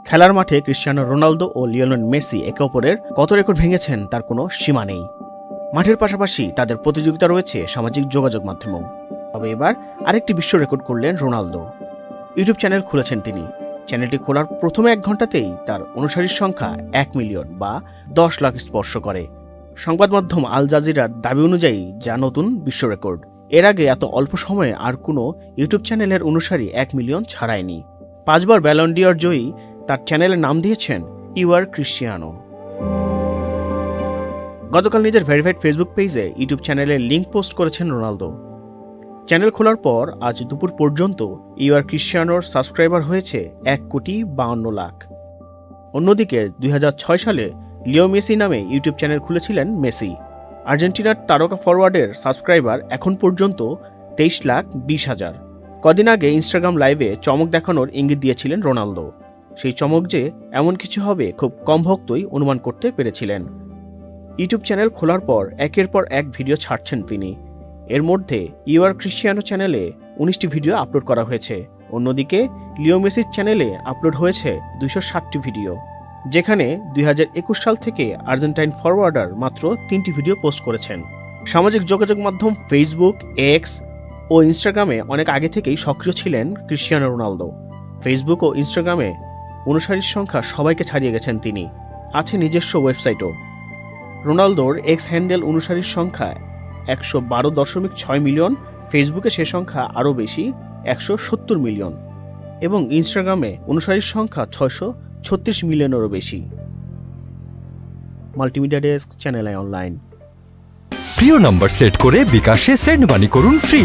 খেলার মাঠে Cristiano Ronaldo ও Lionel Messi একে অপরের কত রেকর্ড ভেঙেছেন তার কোনো সীমা নেই। মাঠের পাশাপাশি তাদের প্রতিযোগিতা রয়েছে সামাজিক যোগাযোগ মাধ্যমেও। তবে এবার আরেকটি বিশ্ব রেকর্ড করলেন রোনালদো। ইউটিউব চ্যানেল খুলেছেন তিনি। চ্যানেলটি খোলার প্রথম 1 ঘন্টাতেই তার অনুসারীর সংখ্যা 1 মিলিয়ন বা 10 লাখ স্পর্শ করে। সংবাদ মাধ্যম আল জাজিরার দাবি অনুযায়ী যা নতুন বিশ্ব রেকর্ড। এর আগে এত অল্প সময়ে আর কোনো ইউটিউব চ্যানেলের অনুসারী 1 মিলিয়ন ছাড়ায়নি। 5 বার ব্যালন ডি'অর জয়ী তার চ্যানেলের নাম দিয়েছেন ইউ আর ক্রিশ্চিয়ানো। গতকাল নিজের ভেরিফাইড ফেসবুক পেজে ইউটিউব চ্যানেলের লিঙ্ক পোস্ট করেছেন রোনালদো। চ্যানেল খোলার পর আজ দুপুর পর্যন্ত ইউ আর ক্রিশ্চিয়ানোর সাবস্ক্রাইবার হয়েছে 1,52,00,000। অন্যদিকে 2006 সালে লিও মেসি নামে ইউটিউব চ্যানেল খুলেছিলেন মেসি। আর্জেন্টিনার তারকা ফরওয়ার্ডের সাবস্ক্রাইবার এখন পর্যন্ত 23,20,000। কদিন আগে ইনস্টাগ্রাম লাইভে চমক দেখানোর ইঙ্গিত দিয়েছিলেন রোনালদো। সেই চমক যে এমন কিছু হবে খুব কম ভক্তই অনুমান করতে পেরেছিলেন। ইউটিউব চ্যানেল খোলার পর একের পর এক ভিডিও ছাড়ছেন তিনি। এর মধ্যে ইউ আর ক্রিশ্চিয়ানো চ্যানেলে 19টি ভিডিও আপলোড করা হয়েছে। অন্যদিকে লিও মেসির চ্যানেলে আপলোড হয়েছে 260টি ভিডিও, যেখানে 2021 সাল থেকে আর্জেন্টাইন ফরওয়ার্ডার মাত্র 3টি ভিডিও পোস্ট করেছেন। সামাজিক যোগাযোগ মাধ্যম ফেসবুক, এক্স ও ইনস্টাগ্রামে অনেক আগে থেকেই সক্রিয় ছিলেন ক্রিশ্চিয়ানো রোনালদো। ফেসবুক ও ইনস্টাগ্রামে অনুসারীর সংখ্যা সবাইকে ছাড়িয়ে গেছেন তিনি। আছে নিজস্ব ওয়েবসাইটও। রোনালদোর এক্স হ্যান্ডেল অনুসারীর সংখ্যা 112.6 মিলিয়ন, ফেসবুকে সে সংখ্যা আরও বেশি 170 মিলিয়ন এবং ইনস্টাগ্রামে অনুসারীর সংখ্যা 636 মিলিয়নেরও বেশি। Multimedia desk, channel I online. প্রিয় নম্বর সেট করে বিকাশে সেন্ড মানি করুন ফ্রি।